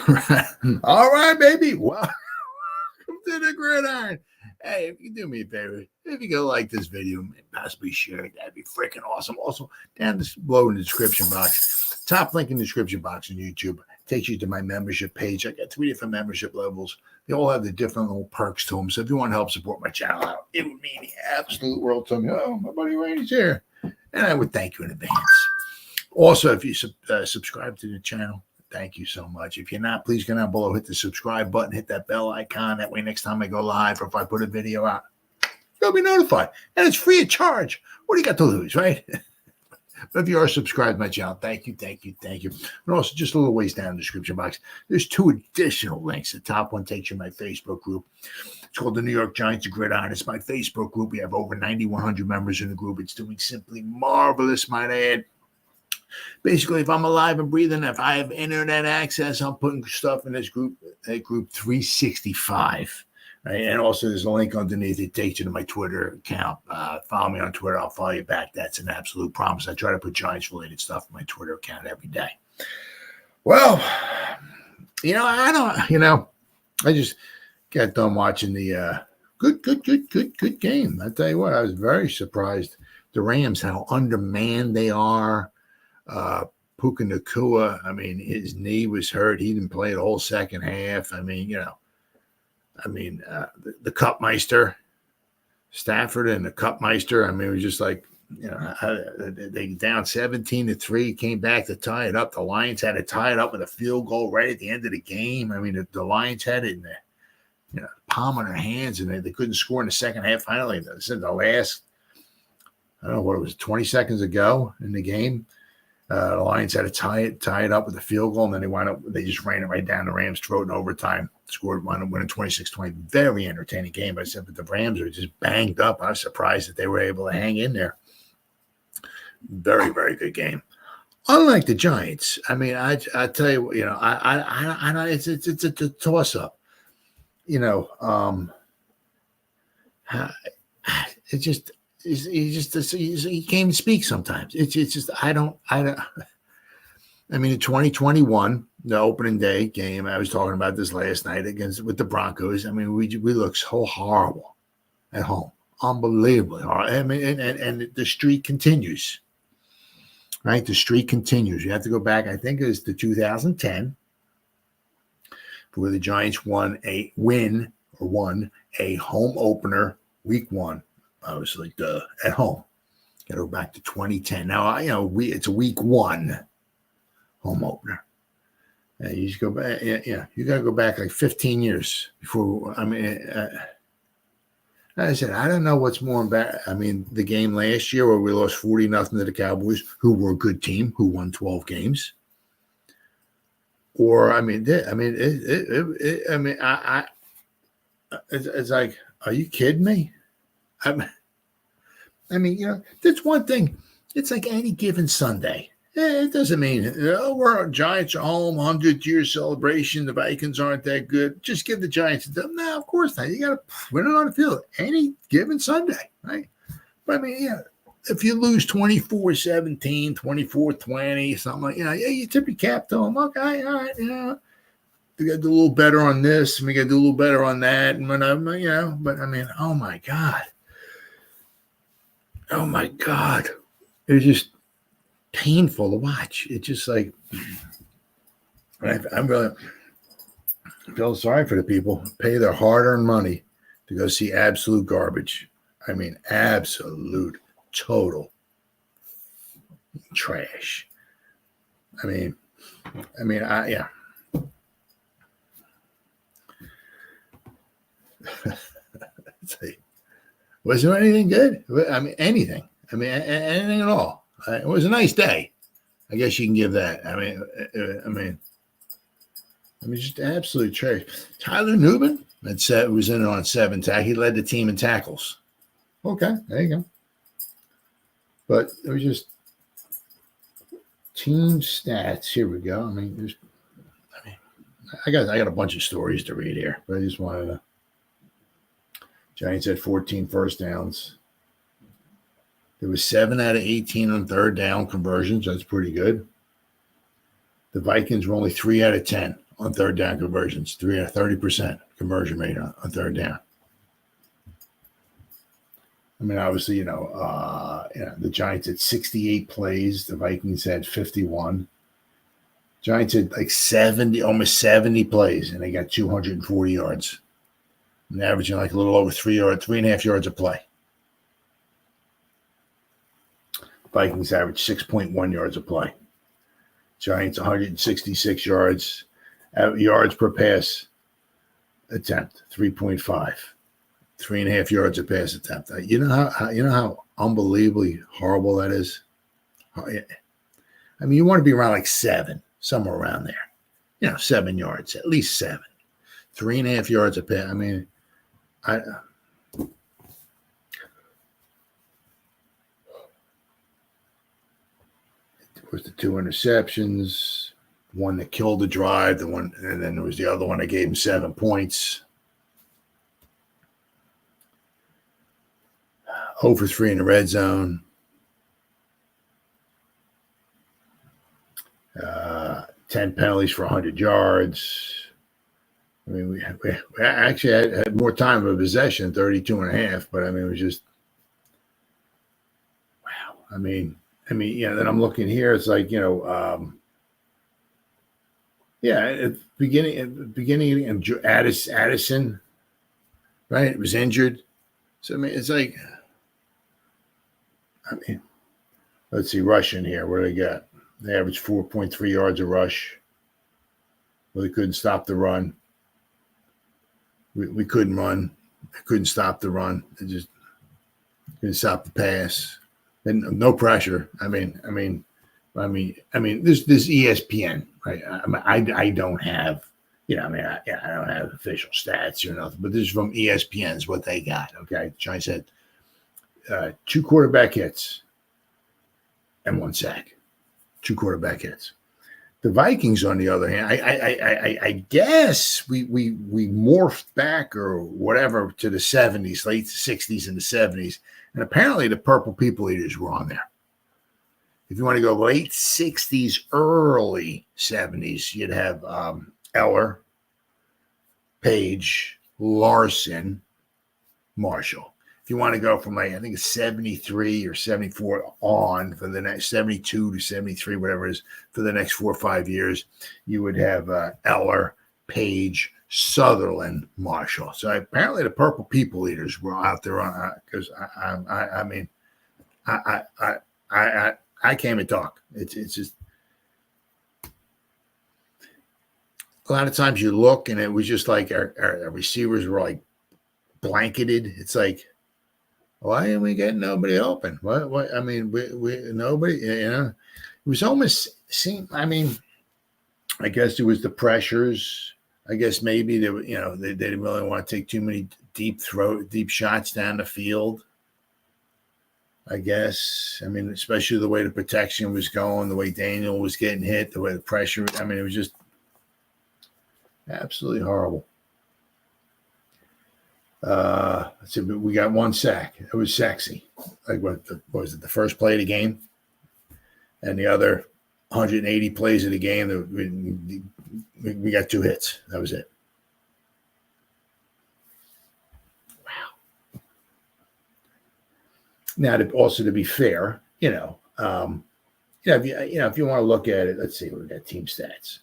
All right, baby. Welcome to the Gridiron. Hey, if you do me a favor, if you go like this video and possibly share it, that'd be freaking awesome. Also, down below in the description box, top link in the description box on YouTube takes you to my membership page. I got 3 different membership levels. They all have the different little perks to them. So if you want to help support my channel out, it would mean the absolute world to me. Oh, my buddy Randy's here. And I would thank you in advance. Also, if you subscribe to the channel, thank you so much. If you're not, please go down below, hit the subscribe button, hit that bell icon. That way, next time I go live or if I put a video out, you'll be notified. And it's free of charge. What do you got to lose, right? But if you are subscribed to my channel, thank you, thank you, thank you. And also, just a little ways down in the description box, there's 2 additional links. The top one takes you to my Facebook group. It's called the New York Giants Gridiron. It's my Facebook group. We have over 9,100 members in the group. It's doing simply marvelous, might I add. Basically, if I'm alive and breathing, if I have internet access, I'm putting stuff in this group, group 365. Right? And also, there's a link underneath. It takes you to my Twitter account. Follow me on Twitter. I'll follow you back. That's an absolute promise. I try to put Giants-related stuff in my Twitter account every day. Well, I just got done watching the good game. I tell you what, I was very surprised. The Rams, how undermanned they are. Puka Nacua, I mean, his knee was hurt. He didn't play the whole second half. I mean, the Cupmeister, Stafford and the Cupmeister, I mean, it was just like, they down 17-3, came back to tie it up. The Lions had to tie it up with a field goal right at the end of the game. I mean, the Lions had it in the palm of their hands, and they couldn't score in the second half. Finally, this is the last, I don't know what it was, 20 seconds ago in the game. The Lions had to tie it up with a field goal, and then they just ran it right down the Rams' throat in overtime. Wound up winning 26-20. Very entertaining game. I said, but the Rams are just banged up. I was surprised that they were able to hang in there. Very, very good game. Unlike the Giants, I mean, I tell you, it's a toss up. He can't even speak sometimes. It's just I mean, in 2021, the opening day game, I was talking about this last night with the Broncos. I mean, we look so horrible at home, unbelievably horrible. I mean, and the streak continues, right? The streak continues. You have to go back. I think it was to 2010, where the Giants won a home opener, week 1. Obviously, at home. Got to go back to 2010. Now, it's a week 1 home opener. You just go back. You got to go back like 15 years before. I mean, I said, I don't know what's more embarrassing. I mean, the game last year where we lost 40-0 to the Cowboys, who were a good team, who won 12 games. Or, it's like, are you kidding me? That's one thing. It's like any given Sunday. It doesn't mean, we're Giants are home, 100-year celebration. The Vikings aren't that good. Just give the Giants a no, of course not. You got to win it on the field any given Sunday, right? But if you lose 24-17, 24-20, something like, you tip your cap to them. Okay, all right, we got to do a little better on this, and we got to do a little better on that. And but I mean, oh my God. Oh my God. It was just painful to watch. It's just like, I'm really feel sorry for the people who pay their hard-earned money to go see absolute garbage. I mean, absolute, total trash. Yeah. Was there anything good? I mean, anything. Anything at all. It was a nice day. I guess you can give that. Just absolute trash. Tyler Nubin was in on 7 tackles. He led the team in tackles. Okay, there you go. But it was just team stats. Here we go. I got a bunch of stories to read here, but I just wanted to. Giants had 14 first downs. There was 7 out of 18 on third down conversions. That's pretty good. The Vikings were only 3 out of 10 on third down conversions, 30% conversion rate on third down. I mean, obviously, the Giants had 68 plays. The Vikings had 51. Giants had like 70, almost 70 plays, and they got 240 yards. And averaging like a little over 3.5 yards a play. Vikings averaged 6.1 yards a play. Giants 166 yards. Yards per pass attempt, 3.5. 3.5 yards a pass attempt. You know how unbelievably horrible that is? I mean, you want to be around like 7, somewhere around there. 7 yards, at least 7. 3.5 yards a pass. I mean, was the 2 interceptions, one that killed the drive, and then there was the other one that gave him 7 points. 0 for 3 in the red zone. 10 penalties for 100 yards. I mean, we actually had more time of possession, 32.5, but I mean, it was just, wow. I mean, then I'm looking here, it's like, at the beginning, Addison, right? It was injured. So, I mean, it's like, let's see, rushing here. What do they got? They averaged 4.3 yards a rush. Well, they couldn't stop the run. We couldn't run. I couldn't stop the run. They just couldn't stop the pass. And no pressure. I mean, this ESPN, right? I don't have, I don't have official stats or nothing, but this is from ESPN's what they got. Okay, I said 2 quarterback hits and 1 sack. 2 quarterback hits. The Vikings, on the other hand, I guess we morphed back or whatever to the 70s, late 60s and the 70s, and apparently the Purple People Eaters were on there. If you want to go late 60s, early 70s, you'd have Eller, Page, Larson, Marshall. If you want to go from I think it's 73 or 74 on for the next 72 to 73, whatever it is, for the next 4 or 5 years, you would have Eller, Page, Sutherland, Marshall. So apparently the Purple People Eaters were out there on because I came and talk. It's just a lot of times you look and it was just like our receivers were like blanketed. It's like, why are we getting nobody open? What? I mean, we nobody. It was almost seemed. I mean, I guess it was the pressures. I guess maybe they didn't really want to take too many deep shots down the field. I guess. I mean, especially the way the protection was going, the way Daniel was getting hit, the way the pressure. I mean, it was just absolutely horrible. Let's see, we got 1 sack. It was sexy. Like what was it? The first play of the game, and the other 180 plays of the game. We got 2 hits. That was it. Wow. Now, to be fair, if you want to look at it, let's see, we got team stats.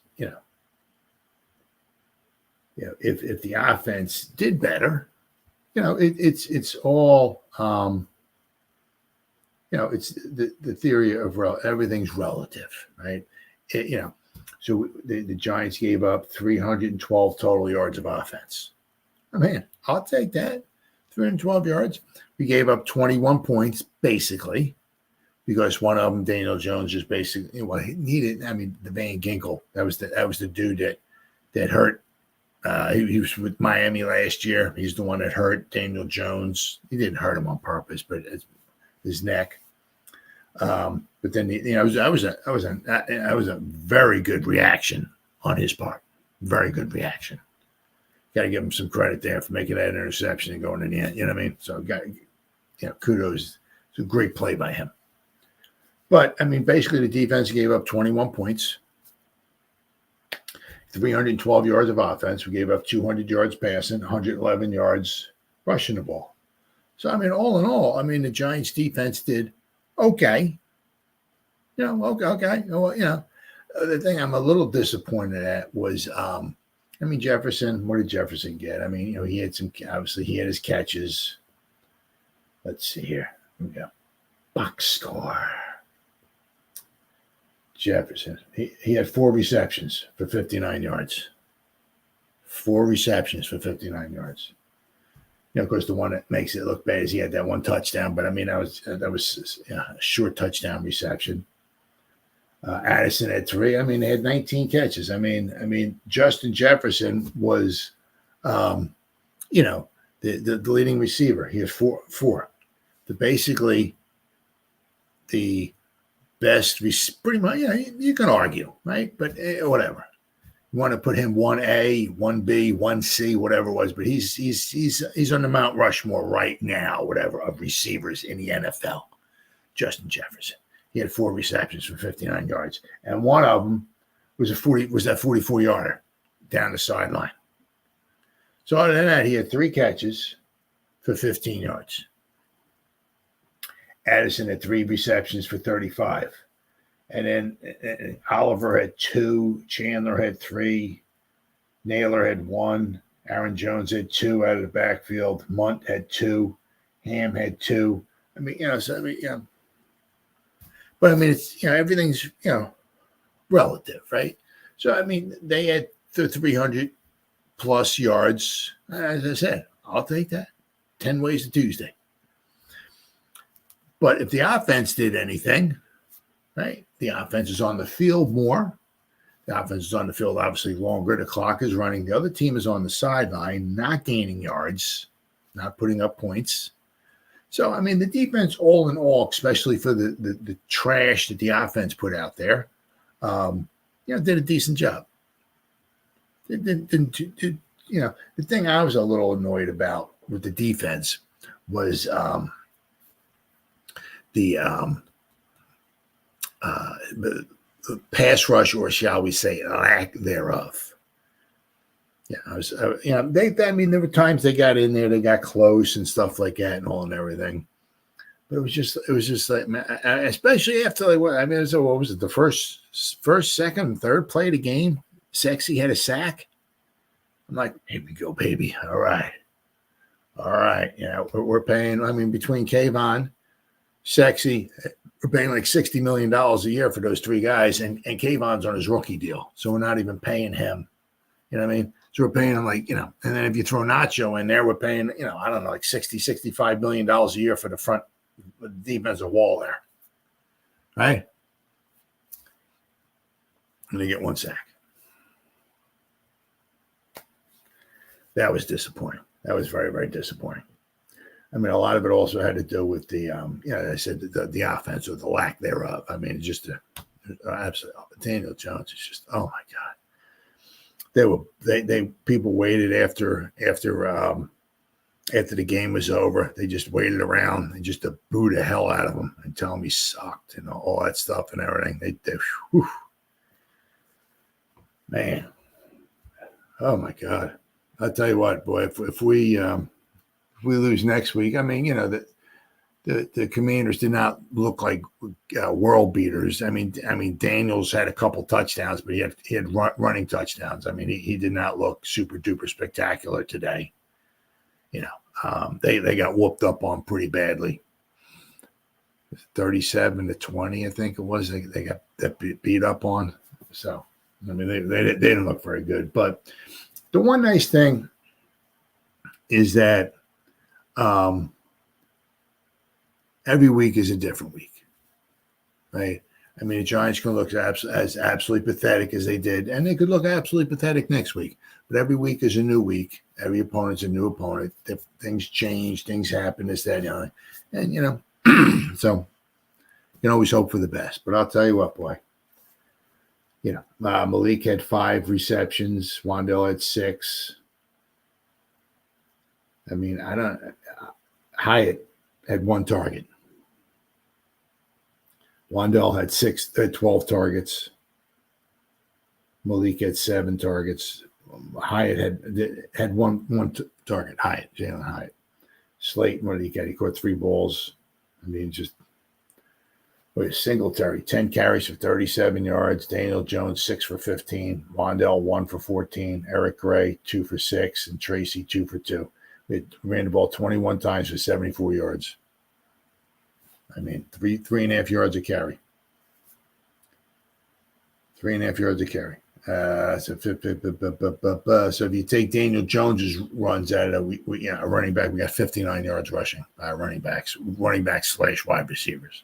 If the offense did better. It's all, it's the theory of everything's relative, right? So the Giants gave up 312 total yards of offense. Oh, man, I'll take that. 312 yards. We gave up 21 points, basically, because one of them, Daniel Jones, just basically, he needed. I mean, the Van Ginkel, that was the dude that hurt. He was with Miami last year. He's the one that hurt Daniel Jones. He didn't hurt him on purpose, but his neck. But then I was a very good reaction on his part. Very good reaction. Got to give him some credit there for making that interception and going in the end. You know what I mean? So kudos. It's a great play by him. But I mean, basically, the defense gave up 21 points. 312 yards of offense. We gave up 200 yards passing, 111 yards rushing the ball. So, I mean, all in all, I mean, the Giants defense did okay. Okay. Well, the thing I'm a little disappointed at was, Jefferson, what did Jefferson get? I mean, he had obviously he had his catches. Let's see here. Here we go. Box score. Jefferson. He had 4 receptions for 59 yards. 4 receptions for 59 yards. Of course, the one that makes it look bad is he had that 1 touchdown, but I mean, that was a short touchdown reception. Addison had 3. I mean, they had 19 catches. I mean, Justin Jefferson was, the leading receiver. He had 4. Basically the best, pretty much. You can argue, right? But whatever. You want to put him 1A, 1B, 1C, whatever it was, but he's on the Mount Rushmore right now, whatever, of receivers in the NFL. Justin Jefferson. He had 4 receptions for 59 yards, and one of them was that 44-yarder down the sideline. So other than that, he had 3 catches for 15 yards. Addison had 3 receptions for 35. And then Oliver had 2, Chandler had 3, Naylor had 1, Aaron Jones had 2 out of the backfield, Munt had 2, Ham had 2. But I mean, it's, everything's, relative, right? So, I mean, they had 300 plus yards. As I said, I'll take that. 10 ways to Tuesday. But if the offense did anything, right? The offense is on the field more. The offense is on the field obviously longer. The clock is running. The other team is on the sideline, not gaining yards, not putting up points. So, I mean, the defense, all in all, especially for the trash that the offense put out there, did a decent job. The thing I was a little annoyed about with the defense was the pass rush, or shall we say, lack thereof. There were times they got in there, they got close and stuff like that, and all and everything. But it was just like, especially after what was it? The first, second, and third play of the game, Sexy had a sack. I'm like, here we go, baby. All right. We're paying. I mean, between Kayvon, Sexy, we're paying like $60 million a year for those 3 guys, and Kayvon's on his rookie deal, so we're not even paying him. You know what I mean? So we're paying him and then if you throw Nacho in there, we're paying, I don't know, like $65 million a year for the front defensive wall there. Right? And they get 1 sack. That was disappointing. That was very, very disappointing. I mean, a lot of it also had to do with the, I said the offense, or the lack thereof. I mean, just absolutely, Daniel Jones is just, oh my God. People waited after the game was over. They just waited around and just to boo the hell out of him and tell him he sucked and all that stuff and everything. Man, oh my God! I'll tell you what, boy. If we lose next week, I mean, the Commanders did not look like world beaters. I mean, Daniels had a couple touchdowns, but he had running touchdowns. I mean, he did not look super duper spectacular today. They got whooped up on pretty badly. 37-20, I think it was. They got that beat up on. So, I mean, they didn't look very good. But the one nice thing is that every week is a different week, right? I mean, the Giants can look as absolutely pathetic as they did, and they could look absolutely pathetic next week. But every week is a new week. Every opponent's a new opponent. Things change, things happen, this, that, and so you can always hope for the best. But I'll tell you what, boy. Malik had 5 receptions. Wandell had 6. I mean, Hyatt had 1 target. Wandell had 12 targets. Malik had 7 targets. Hyatt had one target. Jalen Hyatt. Slayton, what did he get? He caught 3 balls. I mean, just Singletary, 10 carries for 37 yards. Daniel Jones, 6 for 15. Wandell, 1 for 14. Eric Gray, 2 for 6. And Tracy, 2 for 2. We ran the ball 21 times for 74 yards. I mean, 3.5 yards a carry. 3.5 yards a carry. So if you take Daniel Jones's runs out of it, a running back, we got 59 yards rushing by running backs / wide receivers.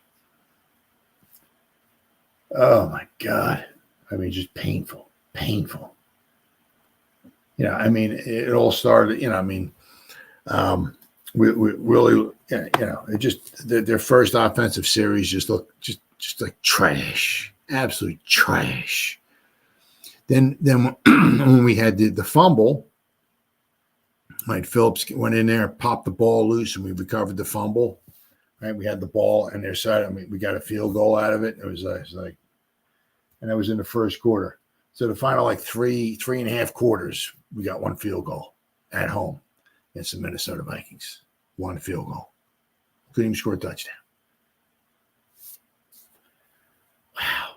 Oh my God. I mean, just painful. I mean, it all started, we really, it just, their first offensive series just looked just like trash, absolute trash. Then when we had the fumble, Mike Phillips went in there, popped the ball loose, and we recovered the fumble. Right, we had the ball on their side. I mean, we got a field goal out of it. It was like, and that was in the first quarter. So the final 3.5 quarters, we got 1 field goal at home against the Minnesota Vikings. 1 field goal. Couldn't even score a touchdown. Wow,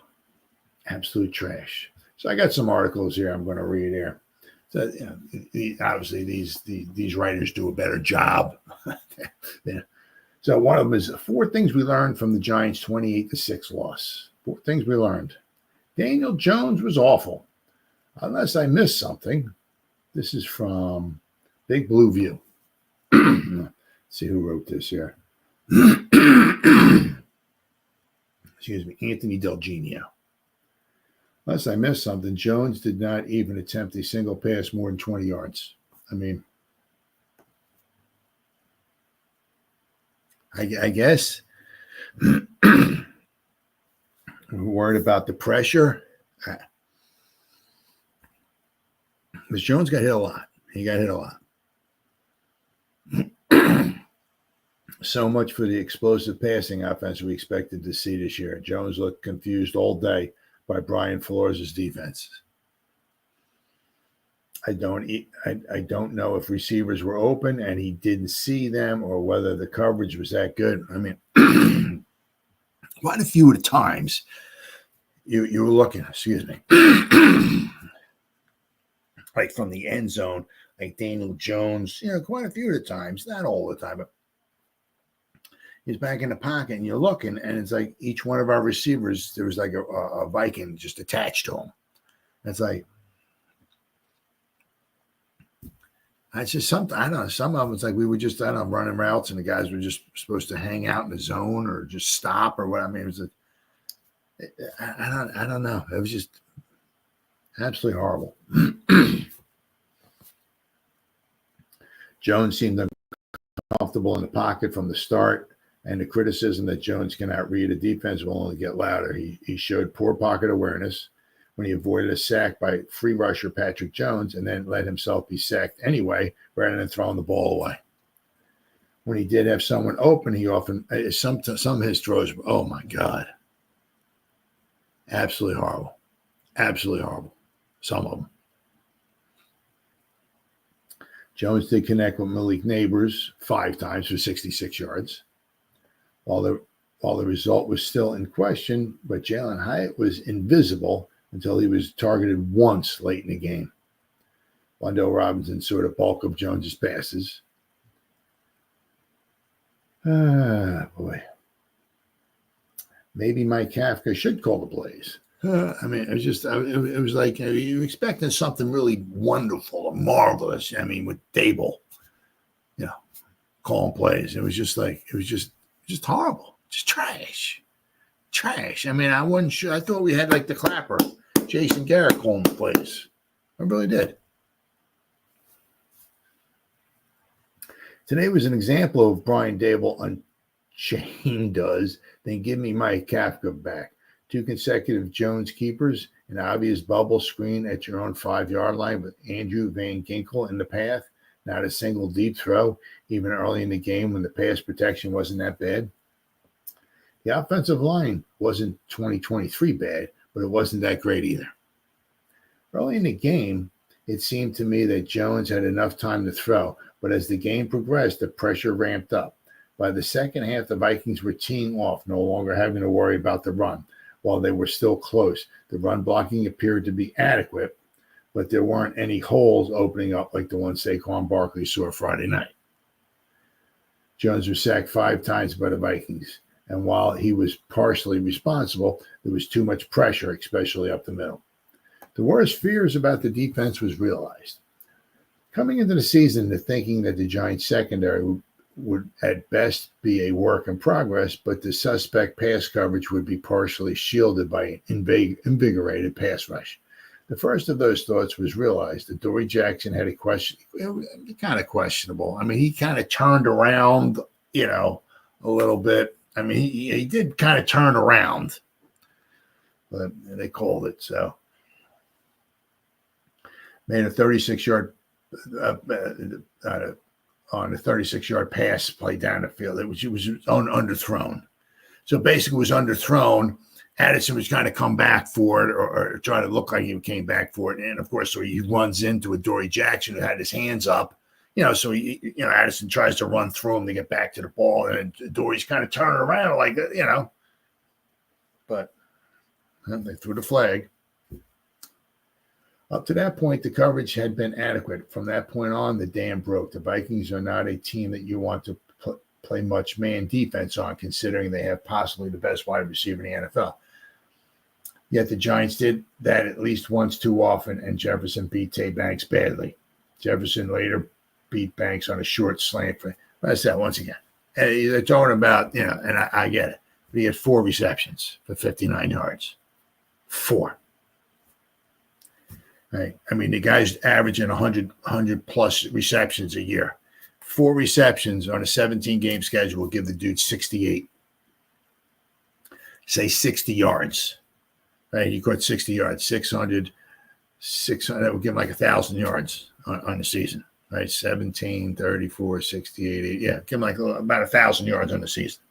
absolute trash. So I got some articles here I'm going to read here. So obviously these writers do a better job. Yeah. So one of them is 4 things we learned from the Giants' 28-6 loss. 4 things we learned. Daniel Jones was awful. Unless I missed something. This is from Big Blue View. Let's see who wrote this here. Excuse me, Anthony Del Genio. Unless I missed something, Jones did not even attempt a single pass more than 20 yards. I mean, I guess we're worried about the pressure. Because Jones got hit a lot. He got hit a lot. So much for the explosive passing offense we expected to see this year. Jones looked confused all day by Brian Flores' defense. I don't know if receivers were open and he didn't see them or whether the coverage was that good. I mean, quite a few of the times you were looking, excuse me, like from the end zone, like Daniel Jones, quite a few of the times, not all the time, but he's back in the pocket and you're looking and it's like each one of our receivers, there was like a Viking just attached to him. It's like, it's just something, I don't know, some of them, it's like we were just, running routes and the guys were just supposed to hang out in the zone or just stop or what. I mean, it was I don't know. It was just absolutely horrible. Jones seemed uncomfortable in the pocket from the start, and the criticism that Jones cannot read a defense will only get louder. He showed poor pocket awareness when he avoided a sack by free rusher Patrick Jones and then let himself be sacked anyway rather than throwing the ball away. When he did have someone open, he often, some of his throws, oh my God. Absolutely horrible. Absolutely horrible. Some of them. Jones did connect with Malik Neighbors 5 times for 66 yards. While the result was still in question, but Jalen Hyatt was invisible until he was targeted once late in the game. Wandell Robinson saw the bulk of Jones's passes. Boy. Maybe Mike Kafka should call the plays. I mean, it was just, it was like you were expecting something really wonderful or marvelous. I mean, with Daboll, calling plays. It was just horrible. Just trash. I mean, I wasn't sure. I thought we had like the clapper, Jason Garrett calling the plays. I really did. Today was an example of Brian Daboll unchained does, then give me Mike Kafka back. 2 consecutive Jones keepers, an obvious bubble screen at your own 5-yard line with Andrew Van Ginkel in the path, not a single deep throw, even early in the game when the pass protection wasn't that bad. The offensive line wasn't 2023 bad, but it wasn't that great either. Early in the game, it seemed to me that Jones had enough time to throw, but as the game progressed, the pressure ramped up. By the second half, the Vikings were teeing off, no longer having to worry about the run. While they were still close, the run blocking appeared to be adequate, but there weren't any holes opening up like the one Saquon Barkley saw Friday night. Jones was sacked 5 times by the Vikings, and while he was partially responsible, there was too much pressure, especially up the middle. The worst fears about the defense was realized. Coming into the season, the thinking that the Giants secondary would at best be a work in progress, but the suspect pass coverage would be partially shielded by an invigorated pass rush. The first of those thoughts was realized that Dory Jackson had a question, kind of questionable. I mean, he kind of turned around, a little bit. I mean, he did kind of turn around, but they called it so. Made a 36-yard on a 36-yard pass play down the field. It was underthrown. So basically, it was underthrown. Addison was trying to come back for it or try to look like he came back for it. And, of course, so he runs into a Dory Jackson who had his hands up. So Addison tries to run through him to get back to the ball. And Dory's kind of turning around like, But they threw the flag. Up to that point, the coverage had been adequate. From that point on, the dam broke. The Vikings are not a team that you want to play much man defense on, considering they have possibly the best wide receiver in the NFL. Yet the Giants did that at least once too often, and Jefferson beat Tay Banks badly. Jefferson later beat Banks on a short slant. That's that once again. And they're talking about, and I get it. But he had 4 receptions for 59 yards. 4. Right. I mean, the guy's averaging 100 plus receptions a year. 4 receptions on a 17-game schedule will give the dude 68. Say 60 yards. Right. He caught 60 yards, 600. That would give him like 1,000 yards on the season. Right. 17, 34, 68, 80. Yeah. Give him like about 1,000 yards on the season.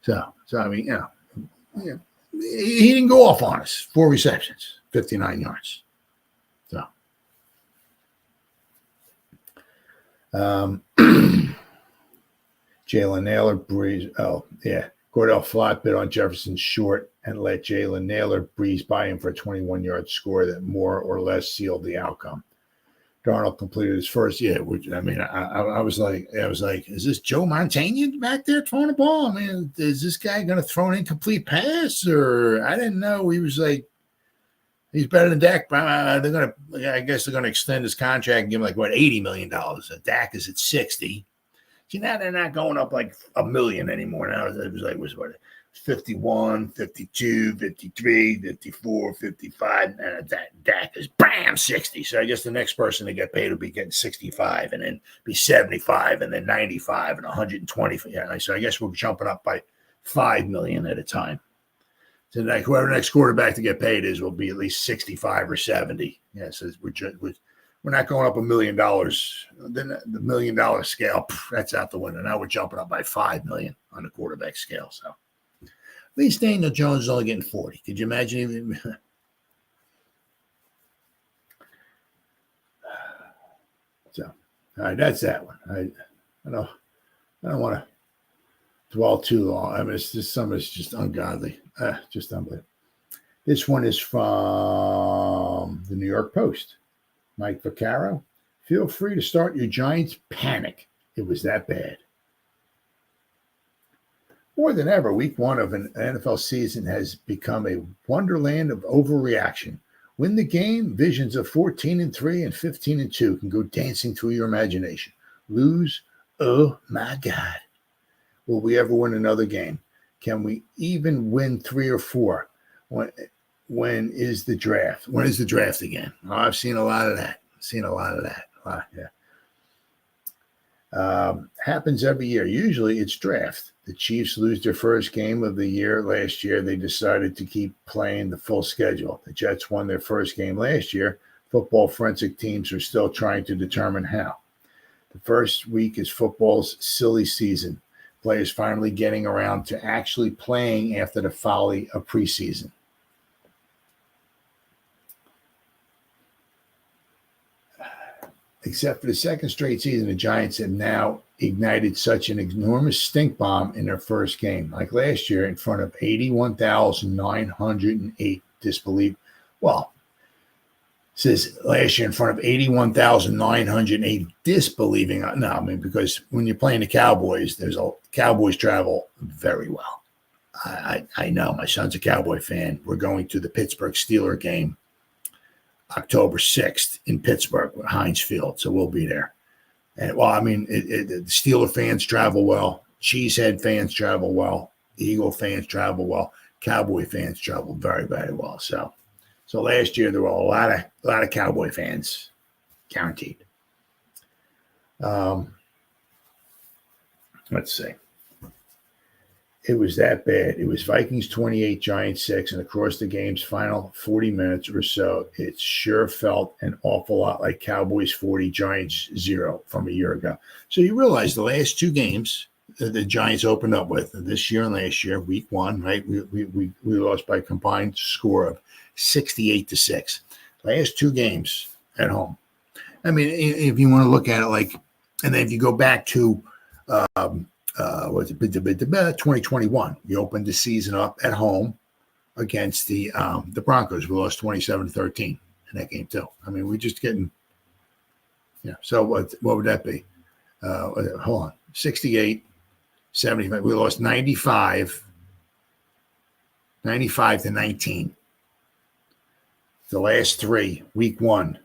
So I mean, he didn't go off on us. 4 receptions, 59 yards. So, Jalen Naylor breeze. Oh, yeah. Cordell Flott bit on Jefferson short and let Jalen Naylor breeze by him for a 21-yard score that more or less sealed the outcome. Darnold completed his first. Yeah, I was like, is this Joe Montana back there throwing the ball? I mean, is this guy going to throw an incomplete pass? Or I didn't know. He was like, he's better than Dak. I guess they're gonna extend his contract and give him like $80 million. Dak is at 60. See, now they're not going up like $1 million anymore. Now it was like 51, 52, 53, 54, 55. And Dak is bam 60. So I guess the next person to get paid will be getting 65, and then be 75, and then 95, and 120. Yeah, so I guess we're jumping up by $5 million at a time. So like whoever the next quarterback to get paid is will be at least 65 or 70. Yeah, so we're not going up $1 million. Then the $1 million scale, that's out the window. Now we're jumping up by $5 million on the quarterback scale. So at least Daniel Jones is only getting 40. Could you imagine even? So, all right, that's that one. I don't want to dwell too long. I mean, it's just some of it's just ungodly, just unbelievable. This one is from the New York Post. Mike Vaccaro, feel free to start your Giants panic. It was that bad. More than ever, week 1 of an NFL season has become a wonderland of overreaction. Win the game, visions of 14-3 and 15-2 can go dancing through your imagination. Lose, oh my God. Will we ever win another game? Can we even win 3 or 4? When is the draft? When is the draft again? Oh, I've seen a lot of that. Happens every year. Usually it's draft. The Chiefs lose their first game of the year. Last year, they decided to keep playing the full schedule. The Jets won their first game last year. Football forensic teams are still trying to determine how. The first week is football's silly season. Players finally getting around to actually playing after the folly of preseason. Except for the second straight season, the Giants have now ignited such an enormous stink bomb in their first game. Like last year, in front of 81,908 disbelief. Well, it says last year in front of 81,908 disbelieving. No, I mean, because when you're playing the Cowboys, Cowboys travel very well. I know my son's a Cowboy fan. We're going to the Pittsburgh Steelers game October 6th in Pittsburgh at Heinz Field. So we'll be there. And well, I mean, the Steeler fans travel well. Cheesehead fans travel well. Eagle fans travel well. Cowboy fans travel very, very well. So last year there were a lot of Cowboy fans, guaranteed. Let's see. It was that bad. It was Vikings 28, Giants 6, and across the game's final 40 minutes or so, it sure felt an awful lot like Cowboys 40, Giants 0 from a year ago. So you realize the last two games the Giants opened up with this year and last year, week one, right? We lost by a combined score of 68-6. Last two games at home. I mean, if you want to look at it like, and then if you go back to 2021, we opened the season up at home against the Broncos. We lost 27-13 in that game too. I mean, we're just getting, so what would that be? Hold on, 68, 75. We lost 95-19. The last three, week one,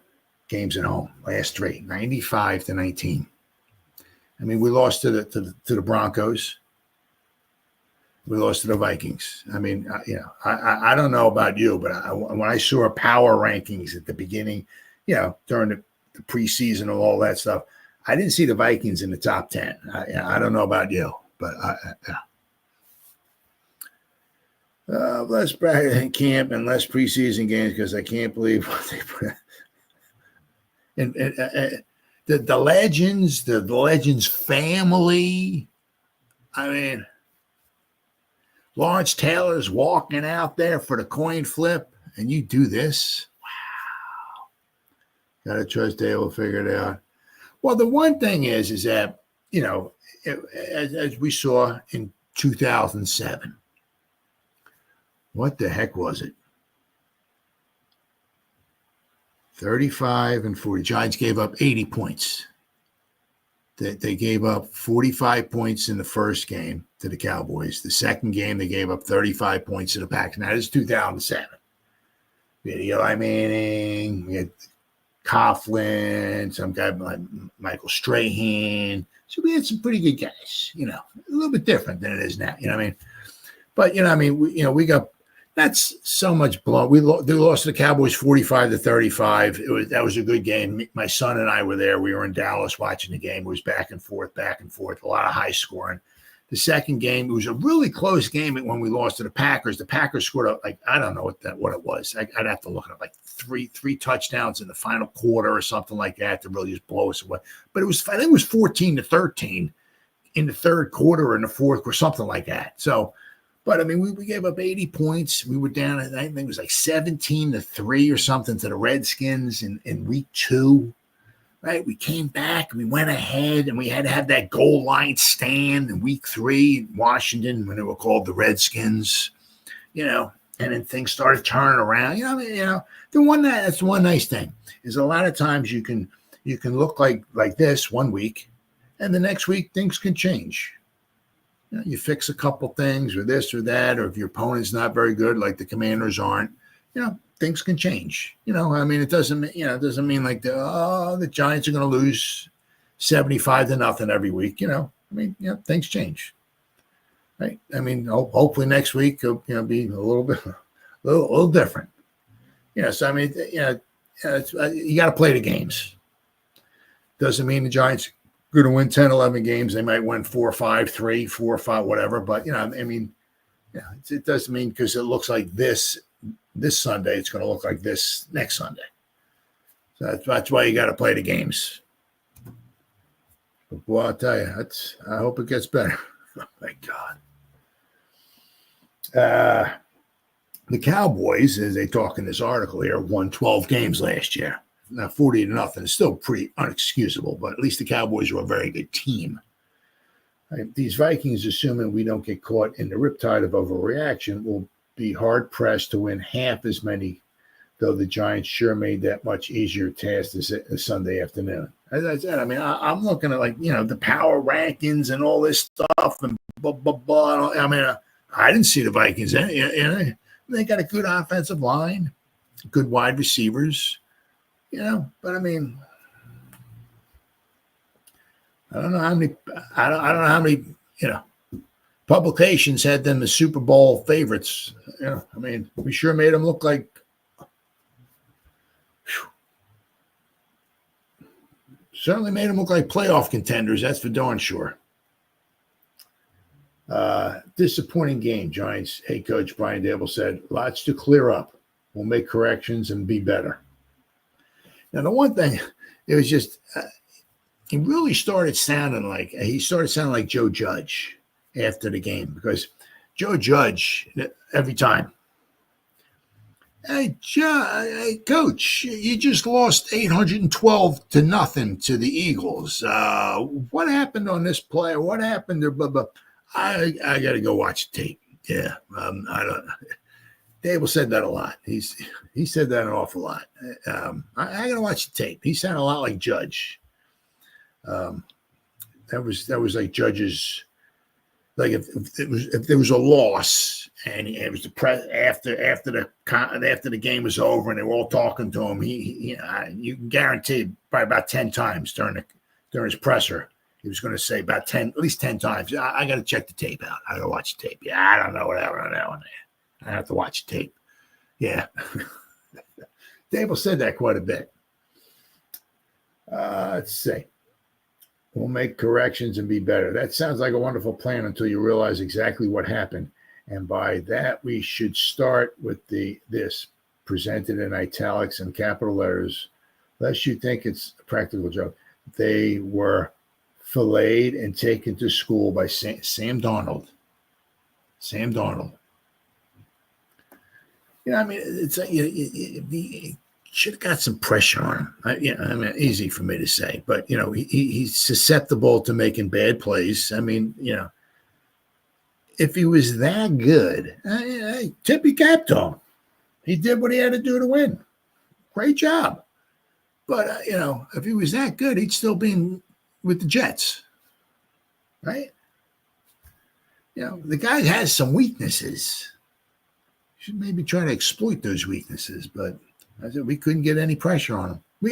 games at home. Last three, 95-19. I mean, we lost to the Broncos. We lost to the Vikings. I mean, I don't know about you, but when I saw power rankings at the beginning, during the preseason and all that stuff, I didn't see the Vikings in the top 10. I don't know about you, but less practice camp and less preseason games because I can't believe what they put. And the legends, the Legends family. I mean, Lawrence Taylor's walking out there for the coin flip, and you do this. Wow. Gotta trust Dale will figure it out. Well, the one thing is that, as we saw in 2007, what the heck was it? 35-40. Giants gave up 80 points. They gave up 45 points in the first game to the Cowboys. The second game, they gave up 35 points to the Packers. Now, this is 2007. We had Eli Manning. We had Coughlin, some guy like Michael Strahan. So we had some pretty good guys, a little bit different than it is now, you know what I mean? But, we got that's so much blown. They lost to the Cowboys 45-35. That was a good game. My son and I were there. We were in Dallas watching the game. It was back and forth, a lot of high scoring. The second game, it was a really close game when we lost to the Packers. The Packers scored I don't know what it was. I'd have to look it up, like three touchdowns in the final quarter or something like that to really just blow us away. But I think it was 14-13 in the third quarter or in the fourth or something like that. So, but I mean, we gave up 80 points. We were down, I think it was like 17-3 or something to the Redskins in week 2. Right, we came back, we went ahead, and we had to have that goal line stand in week 3 in Washington when they were called the Redskins, and then things started turning around. That's one nice thing is a lot of times you can look like this one week, and the next week things can change. You fix a couple things or this or that, or if your opponent's not very good, like the Commanders aren't, things can change. I mean, it doesn't mean like the Giants are going to lose 75-0 every week. I mean, things change, right? I mean, hopefully next week it'll be a little bit, a little different. So I mean, you got to play the games. Doesn't mean the Giants are going to win 10, 11 games. They might win 4-5, 3, 4-5, whatever. But I mean, it doesn't mean because it looks like this Sunday, it's going to look like this next Sunday. So that's why you got to play the games. But boy, I'll tell you, I hope it gets better. Oh my God. The Cowboys, as they talk in this article here, won 12 games last year. Now 40-0 is still pretty unexcusable, but at least the Cowboys are a very good team. Right? These Vikings, assuming we don't get caught in the riptide of overreaction, will be hard-pressed to win half as many, though the Giants sure made that much easier task this Sunday afternoon. As I said, I mean, I'm looking at, like, the power rankings and all this stuff and blah, blah, blah. I mean, I didn't see the Vikings. They got a good offensive line, good wide receivers, but I mean, I don't know how many, publications had them as Super Bowl favorites. I mean, we sure made them look like, certainly made them look like playoff contenders. That's for darn sure. Disappointing game, Giants head coach Brian Daboll said. Lots to clear up. We'll make corrections and be better. Now, the one thing, it was just, he really started sounding like Joe Judge after the game, because Joe Judge, every time, hey, Coach, you just lost 812-0 to the Eagles. What happened on this play? What happened there? Blah, blah. I got to go watch the tape. Yeah, I don't. Daboll said that a lot. He said that an awful lot. I got to watch the tape. He sounded a lot like Judge. That was like Judge's. Like if there was a loss and it was after the game was over and they were all talking to him, you can guarantee probably about 10 times during his presser he was going to say at least 10 times. I got to check the tape out. I got to watch the tape. Yeah, I don't know what happened on that one. I have to watch the tape. Yeah, Daboll said that quite a bit. Let's see. We'll make corrections and be better. That sounds like a wonderful plan until you realize exactly what happened. And by that, we should start with this presented in italics and capital letters, lest you think it's a practical joke. They were filleted and taken to school by Sam Darnold. Sam Darnold. I mean, it's you should have got some pressure on him. I mean, easy for me to say, but he's susceptible to making bad plays. I mean, if he was that good, I tip your cap to him. He did what he had to do to win. Great job. But if he was that good, he'd still be with the Jets, right? The guy has some weaknesses. Should maybe try to exploit those weaknesses, but I said we couldn't get any pressure on him. We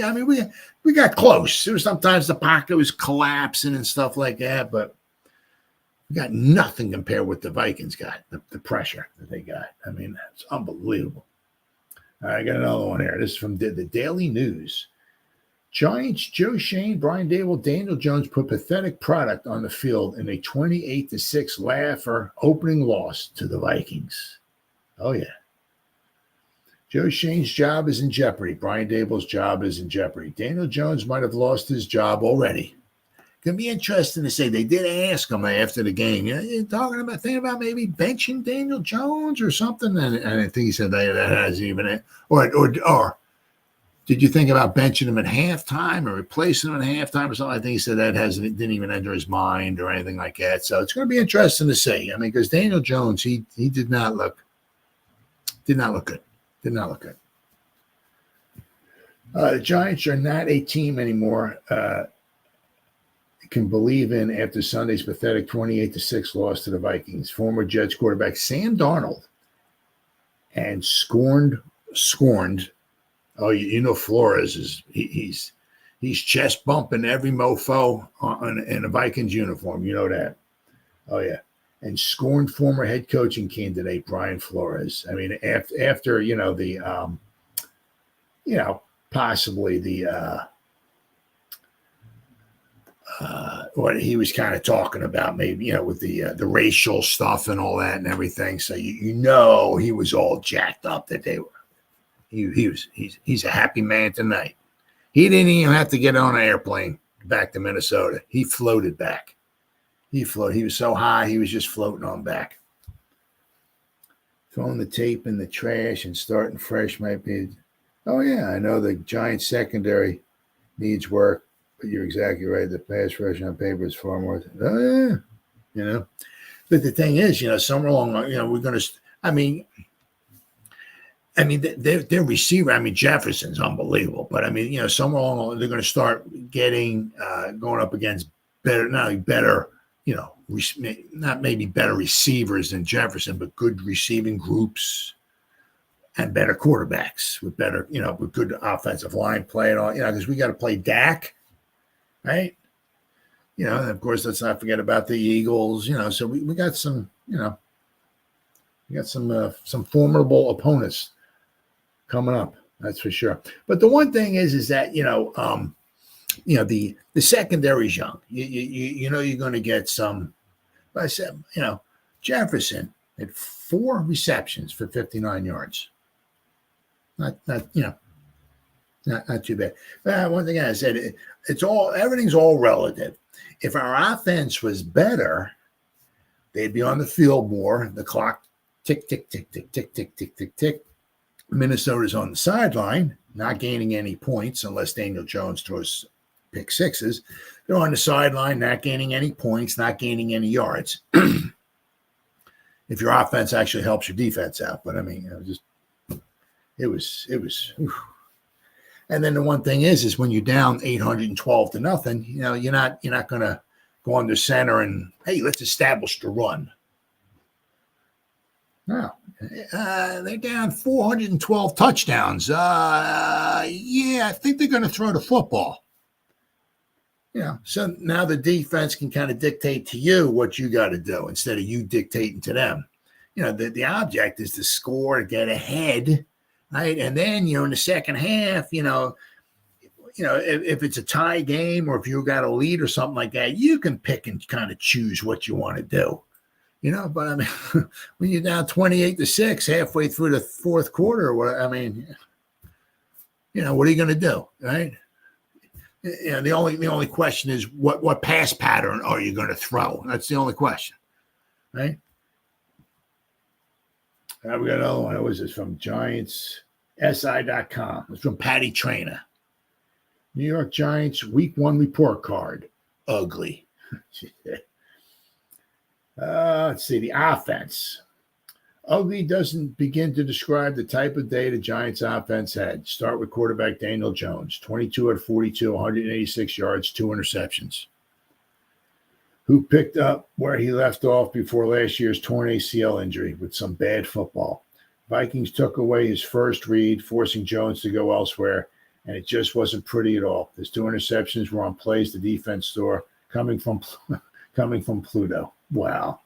got close. There was sometimes the pocket was collapsing and stuff like that, but we got nothing compared with the Vikings got, the pressure that they got. I mean, it's unbelievable. All right, I got another one here. This is from the Daily News. Giants, Joe Shane, Brian Daboll, Daniel Jones put pathetic product on the field in a 28-6 laugher opening loss to the Vikings. Oh, yeah. Joe Shane's job is in jeopardy. Brian Daboll's job is in jeopardy. Daniel Jones might have lost his job already. Going to be interesting to say. They did ask him after the game. You're thinking about maybe benching Daniel Jones or something. And I think he said that hasn't even. Or did you think about benching him at halftime or replacing him at halftime or something? I think he said that didn't even enter his mind or anything like that. So it's going to be interesting to see. I mean, because Daniel Jones, he did not look good. Did not look good. The Giants are not a team anymore. Can believe in after Sunday's pathetic 28-6 loss to the Vikings. Former Jets quarterback Sam Darnold and scorned. Oh, Flores is he's chest bumping every mofo in a Vikings uniform. You know that. Oh yeah. And scorned former head coaching candidate Brian Flores. I mean, after possibly what he was kind of talking about, maybe with the racial stuff and all that and everything. So he was all jacked up that they were. He's a happy man tonight. He didn't even have to get on an airplane back to Minnesota. He floated back. He was so high, he was just floating on back. Throwing the tape in the trash and starting fresh might be. Oh yeah, I know the Giants secondary needs work, but you're exactly right. The pass rush on paper is far more. Oh yeah, you know. But the thing is, somewhere along, we're going to. Their receiver. I mean, Jefferson's unbelievable, but I mean, somewhere along they're going to start getting going up against better, not only better, not maybe better receivers than Jefferson, but good receiving groups and better quarterbacks with better, with good offensive line play and all, because we got to play Dak, right? And of course, let's not forget about the Eagles, so we got some, we got some formidable opponents coming up. That's for sure. But the one thing is that, the secondary's young. You know, you're going to get some, I said, Jefferson had 4 receptions for 59 yards. Not too bad. But one thing I said, everything's all relative. If our offense was better, they'd be on the field more. The clock tick, tick, tick, tick, tick, tick, tick, tick, tick. Minnesota's on the sideline, not gaining any points unless Daniel Jones throws pick sixes. They're on the sideline, not gaining any points, not gaining any yards. If your offense actually helps your defense out. But I mean, it was. Oof. And then the one thing is when you're down 812-0, you're not going to go under center and, hey, let's establish the run. No, they're down 412 touchdowns. I think they're going to throw the football. So now the defense can kind of dictate to you what you got to do instead of you dictating to them. The object is to score, to get ahead. Right. And then, in the second half, if it's a tie game or if you got a lead or something like that, you can pick and kind of choose what you want to do, but I mean, when you're down 28-6 halfway through the fourth quarter, what are you going to do? Right. The only question is what pass pattern are you going to throw? That's the only question. Right. We got another one. It was from GiantsSI.com. It's from Patty Trainer. New York Giants Week 1 report card. Ugly. Let's see. The offense. Ugly doesn't begin to describe the type of day the Giants offense had. Start with quarterback Daniel Jones. 22 of 42, 186 yards, 2 interceptions. Who picked up where he left off before last year's torn ACL injury with some bad football. Vikings took away his first read, forcing Jones to go elsewhere, and it just wasn't pretty at all. His 2 interceptions were on plays the defense saw coming from Pluto. Wow.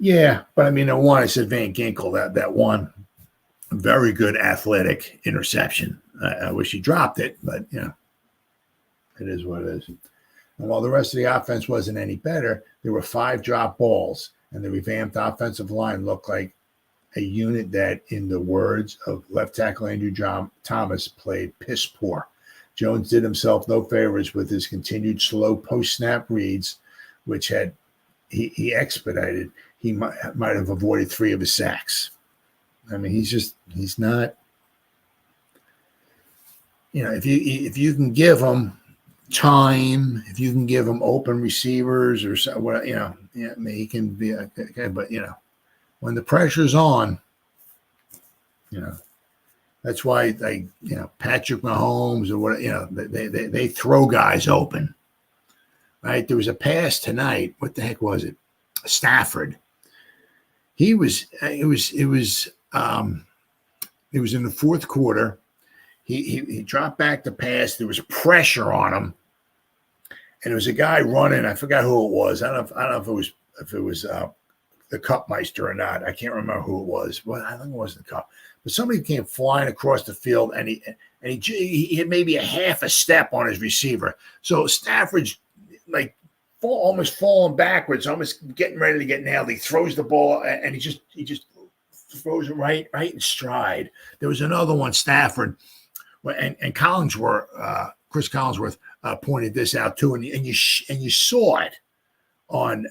Yeah, but I mean, the one I said Van Ginkel, that one very good athletic interception. I wish he dropped it, but it is what it is. And while the rest of the offense wasn't any better, there were 5 drop balls, and the revamped offensive line looked like a unit that, in the words of left tackle Andrew Thomas, played piss poor. Jones did himself no favors with his continued slow post-snap reads, which he expedited. He might have avoided 3 of his sacks. I mean, he's not. If you can give him time, if you can give him open receivers or so, he can be okay. But when the pressure's on, that's why Patrick Mahomes or what they throw guys open. Right? There was a pass tonight. What the heck was it? Stafford. It was in the fourth quarter. He dropped back the pass. There was pressure on him, and there was a guy running. I forgot who it was. I don't know if it was the Cupmeister or not. I can't remember who it was. Well, I think it wasn't the Cup, but somebody came flying across the field, and he had maybe a half a step on his receiver. So Stafford's almost falling backwards, almost getting ready to get nailed. He throws the ball, and he just throws it right in stride. There was another one, Stafford. And Chris Collinsworth pointed this out too, and you saw it on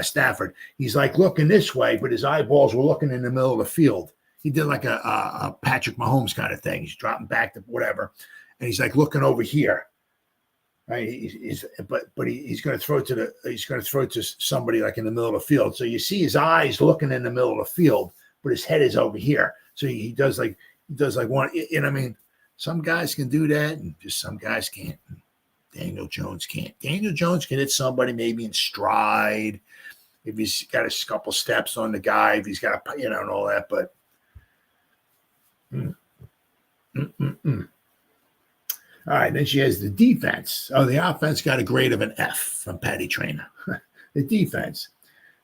Stafford. He's like looking this way, but his eyeballs were looking in the middle of the field. he did like a Patrick Mahomes kind of thing. He's dropping back to whatever, and he's like looking over here. Right, he's going to throw to somebody like in the middle of the field. So you see his eyes looking in the middle of the field, but his head is over here. So he does like one. And I mean, some guys can do that, and just some guys can't. Daniel Jones can't. Daniel Jones can hit somebody maybe in stride if he's got a couple steps on the guy, if he's got and all that. But all right, then she has the defense. Oh, the offense got a grade of an F from Patty Trainer. The defense,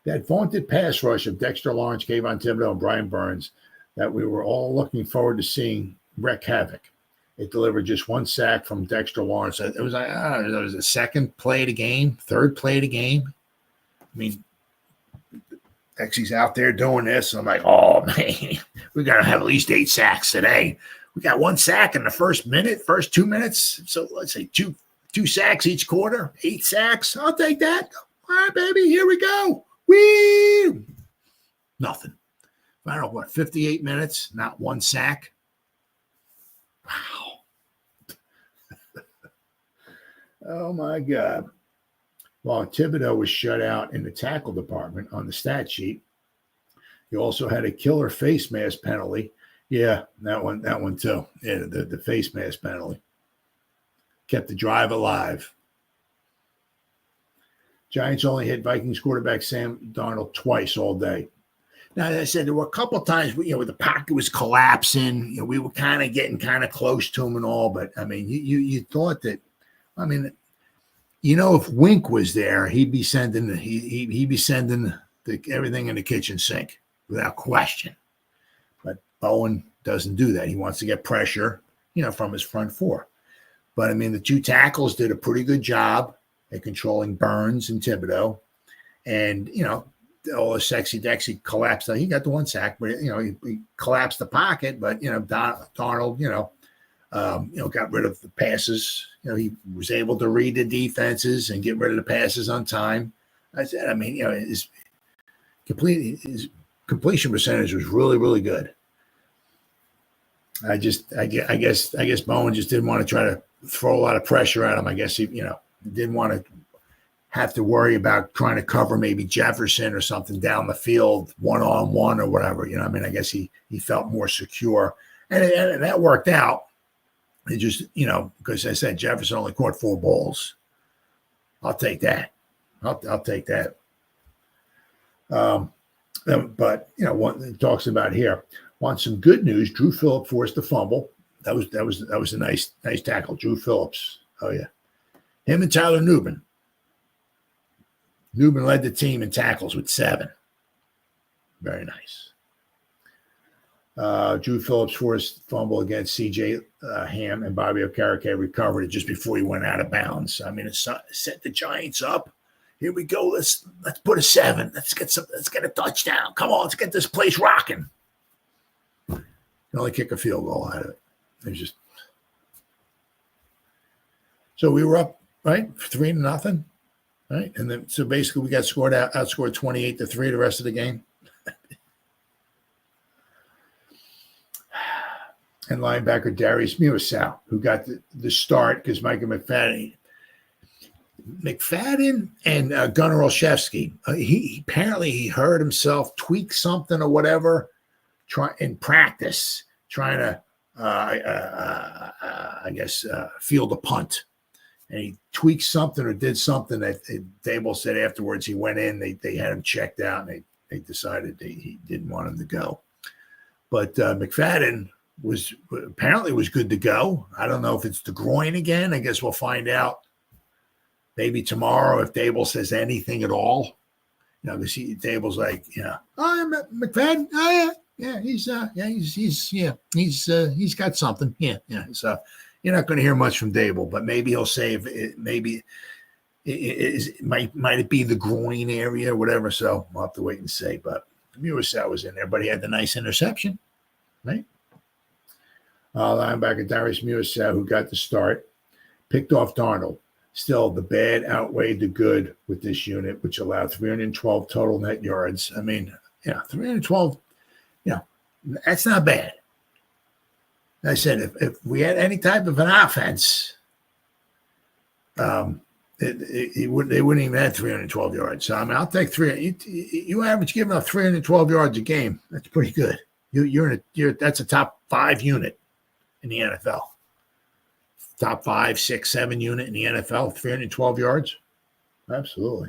that vaunted pass rush of Dexter Lawrence, Kayvon Thibodeau, and Brian Burns that we were all looking forward to seeing wreak havoc. It delivered just one sack from Dexter Lawrence. It was like, it was the second play of the game, third play of the game. I mean, Dexy's out there doing this. And I'm like, oh, man, we got to have at least 8 sacks today. We got 1 sack in the first 2 minutes. So let's say two sacks each quarter, 8 sacks. I'll take that. All right, baby, here we go. Whee! Nothing. I don't know, 58 minutes, not 1 sack. Wow. Oh, my God. While Thibodeau was shut out in the tackle department on the stat sheet, he also had a killer face mask penalty. Yeah, that one too. Yeah, the face mask penalty. Kept the drive alive. Giants only hit Vikings quarterback Sam Darnold twice all day. Now, as I said, there were a couple of times, where the pocket was collapsing. We were kind of getting kind of close to him and all. But, I mean, you thought that, I mean, if Wink was there, he'd be sending everything in the kitchen sink without question. But Bowen doesn't do that. He wants to get pressure, from his front four. But, I mean, the 2 tackles did a pretty good job at controlling Burns and Thibodeau. And, all the sexy Dexy collapsed. He got the 1 sack, but, he collapsed the pocket. But, Darnold, got rid of the passes. He was able to read the defenses and get rid of the passes on time. I said, I mean, his completion percentage was really, really good. I guess Bowen just didn't want to try to throw a lot of pressure at him. I guess he, didn't want to have to worry about trying to cover maybe Jefferson or something down the field one-on-one or whatever. I guess he felt more secure, and that worked out. It just, because I said Jefferson only caught 4 balls. I'll take that. I'll take that. But what it talks about here. Want some good news? Drew Phillips forced a fumble. That was a nice tackle. Drew Phillips. Oh yeah, him and Tyler Nubin. Nubin led the team in tackles with 7. Very nice. Drew Phillips forced fumble against C.J. Ham, and Bobby Okereke recovered it just before he went out of bounds. I mean, it set the Giants up. Here we go. Let's put a 7. Let's get a touchdown. Come on, let's get this place rocking. You can only kick a field goal out of it. It was just so we were up, right, 3-0, right, and then so basically we got outscored 28-3 the rest of the game. And linebacker Darius Muasau, who got the start because Micah McFadden and Gunnar Olszewski. He apparently heard himself tweak something or whatever in practice, trying to, field a punt. And he tweaked something or did something that Daboll said afterwards. He went in, they had him checked out, and they decided he didn't want him to go. But McFadden was good to go. I don't know if it's the groin again. I guess we'll find out maybe tomorrow if Daboll says anything at all. Because Daboll's like, McFadden. Oh yeah, he's got something. Yeah. So you're not going to hear much from Daboll, but maybe he'll say might it be the groin area or whatever. So we'll have to wait and see. But Muasau was in there, but he had the nice interception, right? Linebacker Darius Muasau, who got the start, picked off Darnold. Still, the bad outweighed the good with this unit, which allowed 312 total net yards. I mean, 312. That's not bad. I said, if we had any type of an offense, they wouldn't even have 312 yards. So, I mean, I'll take three. You average giving up 312 yards a game. That's pretty good. That's a top 5 unit in the NFL. Top 5, 6, 7 unit in the NFL, 312 yards. Absolutely.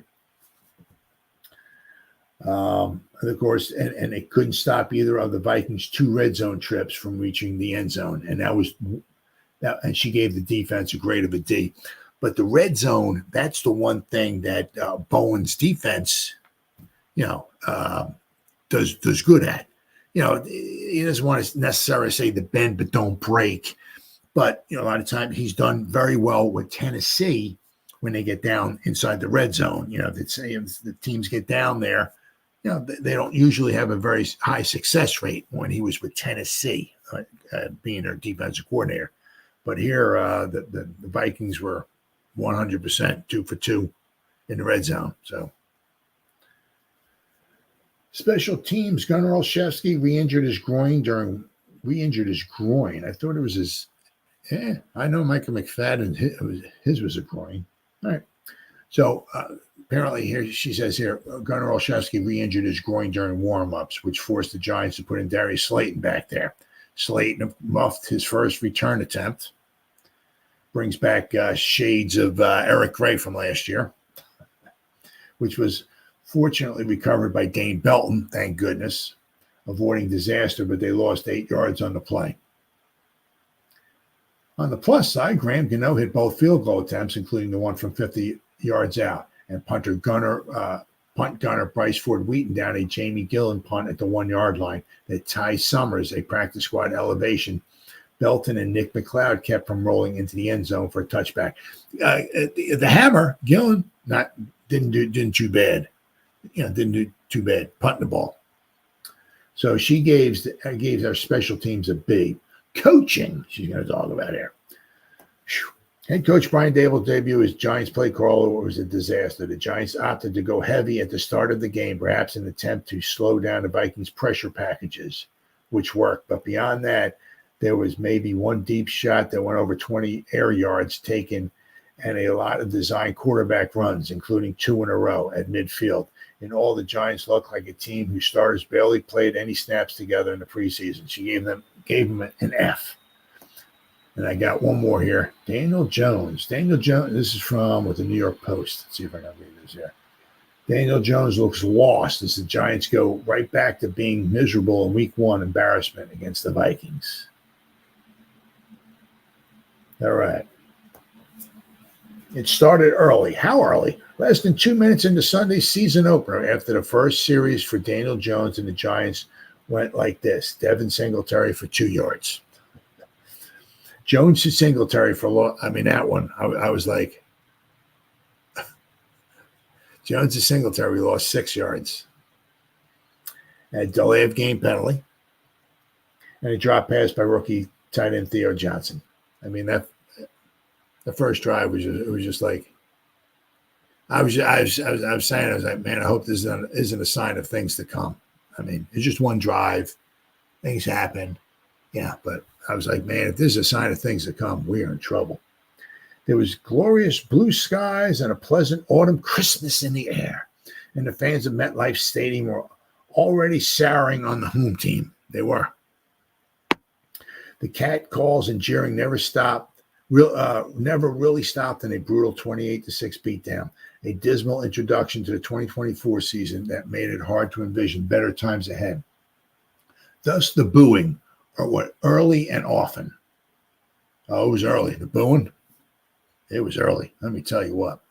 Of course, and they couldn't stop either of the Vikings' 2 red zone trips from reaching the end zone. And and she gave the defense a grade of a D. But the red zone, that's the one thing that Bowen's defense, does good at. He doesn't want to necessarily say the bend but don't break. But, a lot of times he's done very well with Tennessee when they get down inside the red zone. The teams get down there, they don't usually have a very high success rate when he was with Tennessee, being their defensive coordinator. But here, the Vikings were 100%, 2 for 2 in the red zone. So, special teams, Gunnar Olszewski re-injured his groin. I thought it was his. Yeah, I know Micah McFadden. His was a groin. All right. So apparently here she says here, Gunnar Olszewski re-injured his groin during warm-ups, which forced the Giants to put in Darius Slayton back there. Slayton muffed his first return attempt. Brings back shades of Eric Gray from last year, which was fortunately recovered by Dane Belton, thank goodness, avoiding disaster, but they lost 8 yards on the play. On the plus side, Graham Gano hit both field goal attempts, including the one from 50 yards out, and punt gunner Bryce Ford Wheaton down a Jamie Gillen punt at the 1 yard line that Ty Summers, a practice squad elevation, Belton and Nick McLeod kept from rolling into the end zone for a touchback. The hammer, Gillen, didn't do too bad. Didn't do too bad punting the ball. So she gave our special teams a B. Coaching, she's going to talk about here. Whew. Head coach Brian Daboll's debut as Giants play caller was a disaster. The Giants opted to go heavy at the start of the game, perhaps in an attempt to slow down the Vikings' pressure packages, which worked. But beyond that, there was maybe one deep shot that went over 20 air yards taken and a lot of designed quarterback runs, including 2 in a row at midfield. In all, the Giants looked like a team whose starters barely played any snaps together in the preseason. She gave them an F. And I got one more here. Daniel Jones. This is from the New York Post. Let's see if I can read this here. Daniel Jones looks lost as the Giants go right back to being miserable in week 1 embarrassment against the Vikings. All right. It started early. How early? Less than 2 minutes into Sunday's season opener after the first series for Daniel Jones and the Giants went like this. Devin Singletary for 2 yards. Jones to Singletary for that one. I was like, Jones to Singletary lost 6 yards. A delay of game penalty. And a drop pass by rookie tight end Theo Johnson. That the first drive was just like, I was saying, man, I hope this isn't a sign of things to come. It's just one drive. Things happen. Yeah, but I was like, man, if this is a sign of things to come, we are in trouble. There was glorious blue skies and a pleasant autumn Christmas in the air. And the fans of MetLife Stadium were already souring on the home team. They were. The cat calls and jeering never really stopped in a brutal 28-6 beatdown. A dismal introduction to the 2024 season that made it hard to envision better times ahead. Thus, the booing, early and often. Oh, it was early. The booing, it was early. Let me tell you what.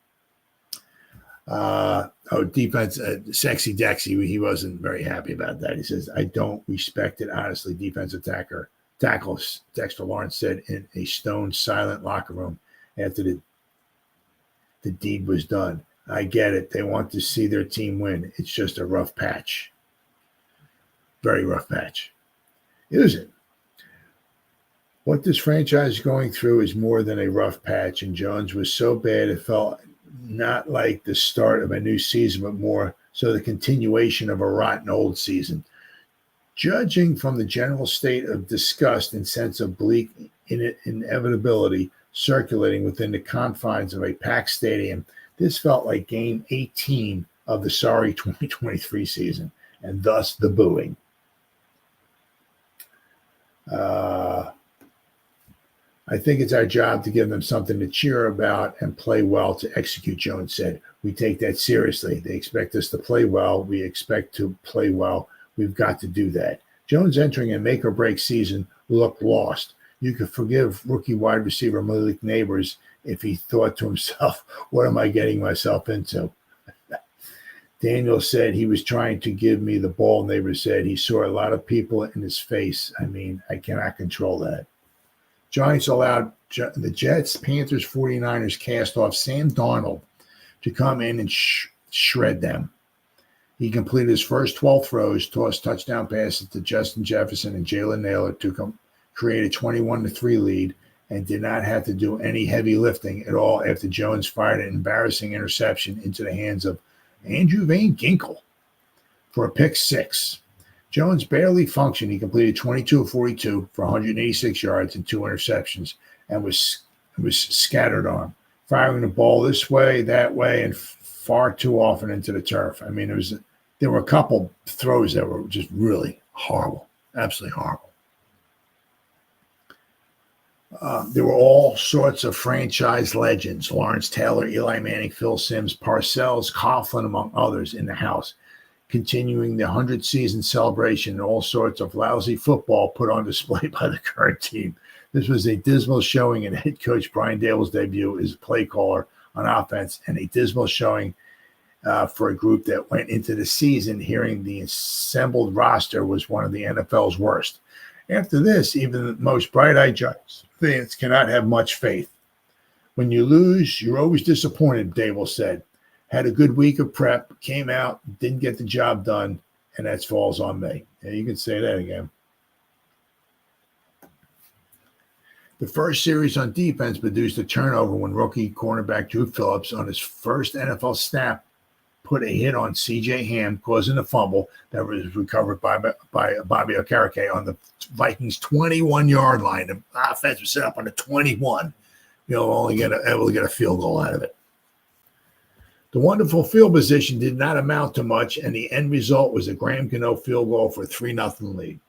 Defense, Sexy Dexy, he wasn't very happy about that. He says, I don't respect it, honestly, defensive tackle Dexter Lawrence said in a stone silent locker room after the deed was done. I get it. They want to see their team win. It's just a rough patch. Very rough patch. Is it? What this franchise is going through is more than a rough patch, and Jones was so bad it felt not like the start of a new season, but more so the continuation of a rotten old season. Judging from the general state of disgust and sense of bleak inevitability circulating within the confines of a packed stadium, this felt like Game 18 of the sorry 2023 season, and thus the booing. I think it's our job to give them something to cheer about and play well to execute, Jones said. We take that seriously. They expect us to play well. We expect to play well. We've got to do that. Jones entering a make-or-break season looked lost. You could forgive rookie wide receiver Malik Neighbors if he thought to himself, what am I getting myself into? Daniel said he was trying to give me the ball. Neighbors said he saw a lot of people in his face. I mean, I cannot control that. Giants allowed the Jets, Panthers, 49ers cast off Sam Darnold to come in and shred them. He completed his first 12 throws, tossed touchdown passes to Justin Jefferson and Jalen Naylor to create a 21-3 lead, and did not have to do any heavy lifting at all after Jones fired an embarrassing interception into the hands of Andrew Van Ginkel for a pick six. Jones barely functioned. He completed 22 of 42 for 186 yards and 2 interceptions and was scattered on, firing the ball this way, that way, and far too often into the turf. I mean, there were a couple throws that were just really horrible, absolutely horrible. There were all sorts of franchise legends, Lawrence Taylor, Eli Manning, Phil Simms, Parcells, Coughlin, among others, in the house, continuing the 100th-season celebration and all sorts of lousy football put on display by the current team. This was a dismal showing in head coach Brian Daboll's debut as a play caller on offense, and a dismal showing for a group that went into the season hearing the assembled roster was one of the NFL's worst. After this, even the most bright-eyed Giants fans cannot have much faith. When you lose, you're always disappointed, Daboll said. Had a good week of prep, came out, didn't get the job done, and that falls on me. Yeah, you can say that again. The first series on defense produced a turnover when rookie cornerback Drew Phillips, on his first NFL snap, put a hit on C.J. Ham, causing a fumble that was recovered by Bobby Okereke on the Vikings' 21-yard line. The offense was set up on the 21. You'll only able to get a field goal out of it. The wonderful field position did not amount to much, and the end result was a Graham Gano field goal for a 3-0 lead.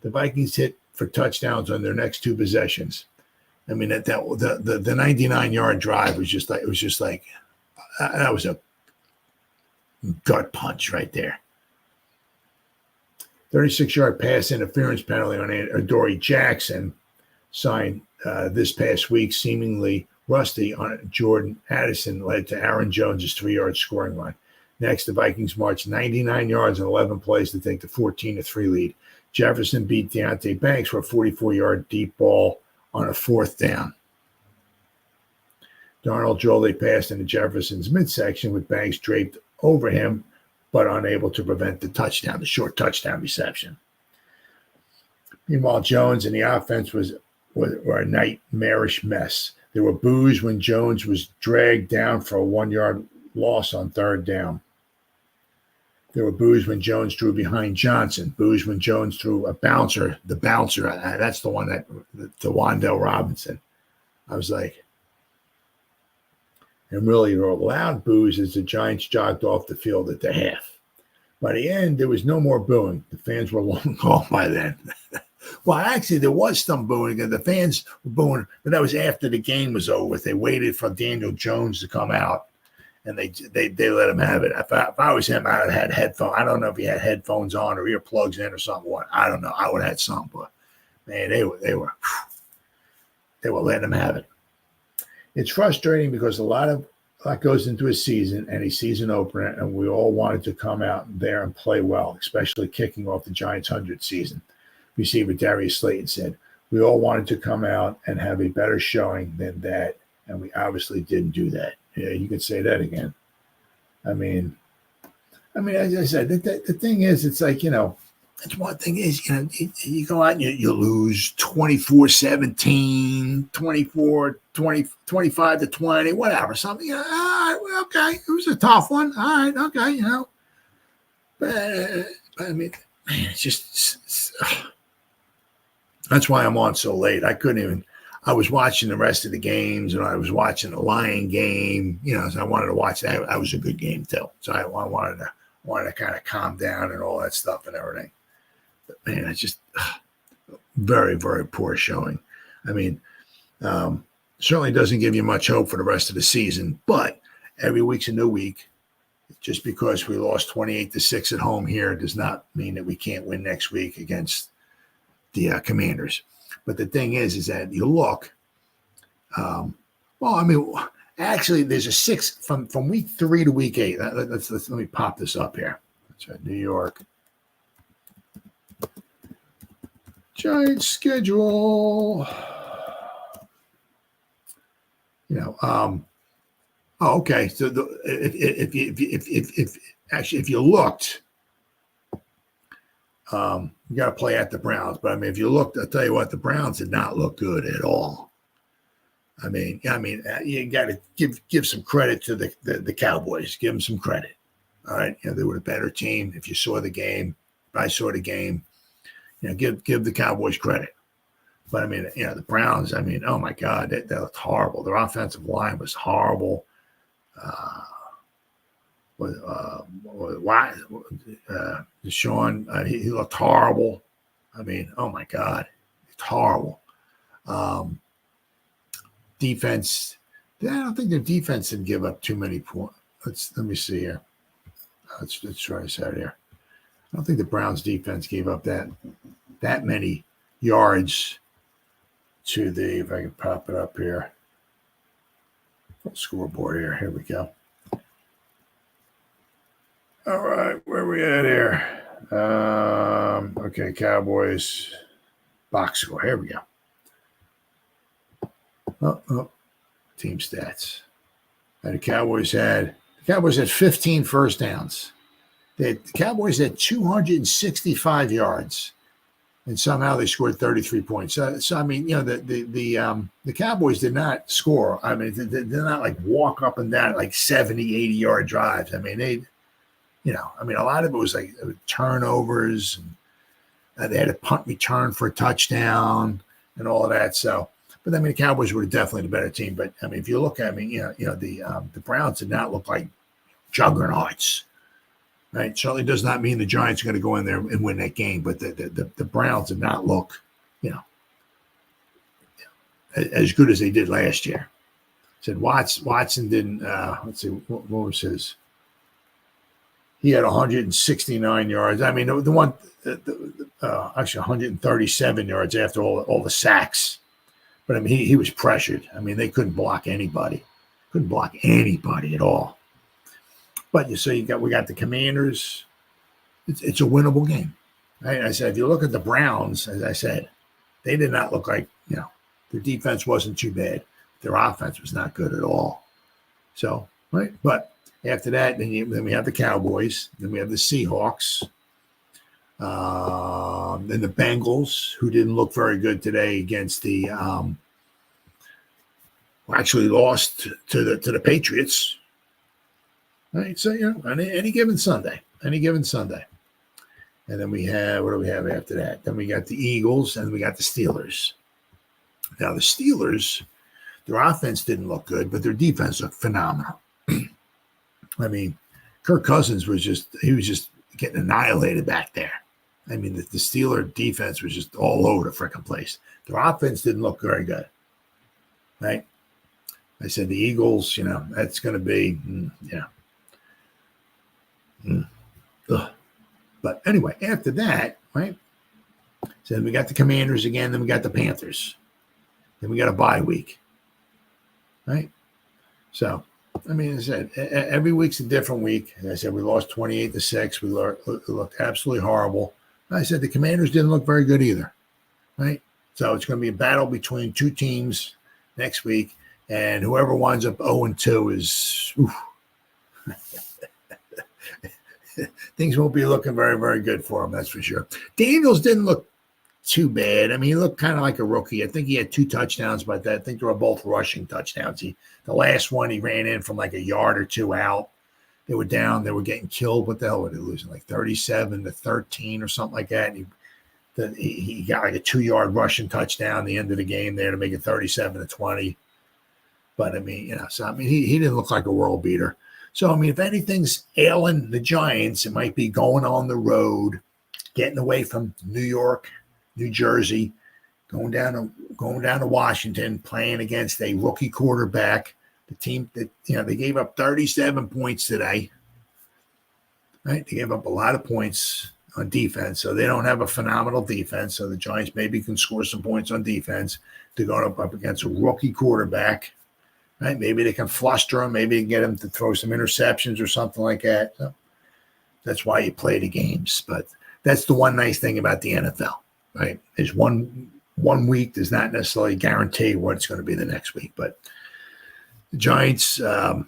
The Vikings hit for touchdowns on their next 2 possessions. I mean, the 99-yard drive was just like that was a gut punch right there. 36-yard pass interference penalty on Adoree Jackson, signed this past week, seemingly rusty on Jordan Addison, led to Aaron Jones' 3-yard scoring run. Next, the Vikings marched 99 yards in 11 plays to take the 14-3 lead. Jefferson beat Deonte Banks for a 44-yard deep ball on a 4th down. Darnold drove a pass into Jefferson's midsection with Banks draped over him, but unable to prevent the short touchdown reception. Meanwhile, Jones and the offense were a nightmarish mess. There were boos when Jones was dragged down for a 1-yard loss on 3rd down. There were boos when Jones drew behind Johnson. Boos when Jones threw a bouncer. The bouncer, that's the one to Wan'Dale Robinson. I was like, and really there were loud boos as the Giants jogged off the field at the half. By the end, there was no more booing. The fans were long gone by then. Well, actually, there was some booing, and the fans were booing, but that was after the game was over. They waited for Daniel Jones to come out, and they let him have it. If I was him, I would have had headphones. I don't know if he had headphones on or earplugs in or something. I don't know. I would have had some, but man, they were letting him have it. It's frustrating because a lot goes into a season and a season opener, and we all wanted to come out there and play well, especially kicking off the Giants' 100th season. Receiver Darius Slayton said, we all wanted to come out and have a better showing than that, and we obviously didn't do that. Yeah, you could say that again. I mean, as I said, the thing is, it's like, that's one thing is, you go out and you lose 24-17, 25-20, whatever, something. All right, well, okay, it was a tough one. All right, okay, But I mean, man, it's just that's why I'm on so late. I couldn't even. I was watching the rest of the games, and I was watching the Lion game. So I wanted to watch that. That was a good game too. So I wanted to kind of calm down and all that stuff and everything. But man, it's just very, very poor showing. I mean, certainly doesn't give you much hope for the rest of the season. But every week's a new week. Just because we lost 28-6 at home here does not mean that we can't win next week against the Commanders. But the thing is that you look, actually, there's a 6 from week 3 to week 8. Let me pop this up here. That's right, New York Giants schedule. Okay. So if you looked, you got to play at the Browns. But I mean, if you looked, I'll tell you what, the Browns did not look good at all. I mean, you got to give some credit to the Cowboys. Give them some credit. All right, they were a better team. If you saw the game, if I saw the game, give the Cowboys credit. But I mean, the Browns. I mean, oh my God, that looked horrible. Their offensive line was horrible. Deshaun, he looked horrible. I mean, oh my God, it's horrible. Defense, I don't think their defense didn't give up too many points. Let me see here. Let's try this out here. I don't think the Browns defense gave up that many yards to the, if I can pop it up here, scoreboard here. Here we go. All right, where are we at here? Okay, Cowboys box score. Here we go. Team stats. And the Cowboys had 15 first downs. The Cowboys had 265 yards, and somehow they scored 33 points. So I mean, the Cowboys did not score. I mean, they did not like walk up and down like 70, 80-yard drives. I mean, a lot of it was like turnovers, and they had a punt return for a touchdown and all of that. So, but I mean, the Cowboys were definitely the better team. But I mean, if you look at the Browns did not look like juggernauts. Right, certainly does not mean the Giants are going to go in there and win that game, but the Browns did not look, as good as they did last year. Said Watson didn't. Let's see, what was his? He had 169 yards. I mean, the one, actually 137 yards after all the sacks. But I mean, he was pressured. I mean, they couldn't block anybody. Couldn't block anybody at all. But we got the Commanders. It's a winnable game. Right? I said, if you look at the Browns, as I said, they did not look like, their defense wasn't too bad. Their offense was not good at all. So, right. But after that, then we have the Cowboys. Then we have the Seahawks. Then the Bengals, who didn't look very good today against the, actually lost to the Patriots. Right, so any given Sunday, and then we have, what do we have after that? Then we got the Eagles, and we got the Steelers. Now the Steelers, their offense didn't look good, but their defense looked phenomenal. I mean, Kirk Cousins was just getting annihilated back there. I mean, the Steeler defense was just all over the freaking place. Their offense didn't look very good, right? I said the Eagles, that's going to be, But anyway, after that, right? So then we got the Commanders again, then we got the Panthers. Then we got a bye week. Right? So, I mean, as I said, every week's a different week. As I said, we lost 28-6. We looked absolutely horrible. I said the Commanders didn't look very good either. Right? So it's going to be a battle between two teams next week. And whoever winds up 0-2 is things won't be looking very, very good for him, that's for sure. Daniels didn't look too bad. I mean, he looked kind of like a rookie. I think he had 2 touchdowns, but I think they were both rushing touchdowns. The last one, he ran in from like a yard or 2 out. They were down. They were getting killed. What the hell were they losing? Like 37-13 or something like that. And he got like a 2-yard rushing touchdown at the end of the game there to make it 37-20. But I mean, so I mean, he didn't look like a world beater. So I mean, if anything's ailing the Giants, it might be going on the road, getting away from New York, New Jersey, going down to Washington, playing against a rookie quarterback. The team that they gave up 37 points today. Right, they gave up a lot of points on defense, so they don't have a phenomenal defense. So the Giants maybe can score some points on defense to go up against a rookie quarterback. Right, maybe they can fluster him. Maybe they can get him to throw some interceptions or something like that. So that's why you play the games. But that's the one nice thing about the NFL. Right, is one week does not necessarily guarantee what it's going to be the next week. But the Giants, they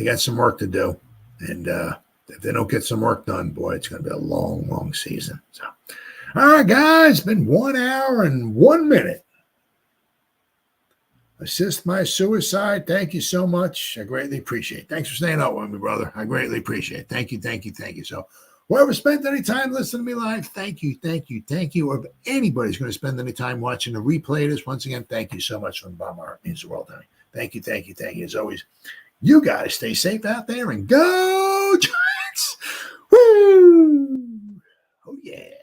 got some work to do, and if they don't get some work done, boy, it's going to be a long, long season. So, all right, guys, it's been 1 hour and 1 minute. Assist my suicide. Thank you so much. I greatly appreciate it. Thanks for staying out with me, brother. I greatly appreciate it. Thank you, thank you, thank you. So, whoever spent any time listening to me live, thank you, thank you, thank you. Or if anybody's going to spend any time watching the replay of this, once again, thank you so much from the bottom of my heart. It means the world to me. Thank you, thank you, thank you. As always, you guys stay safe out there and go Giants. Woo! Oh, yeah.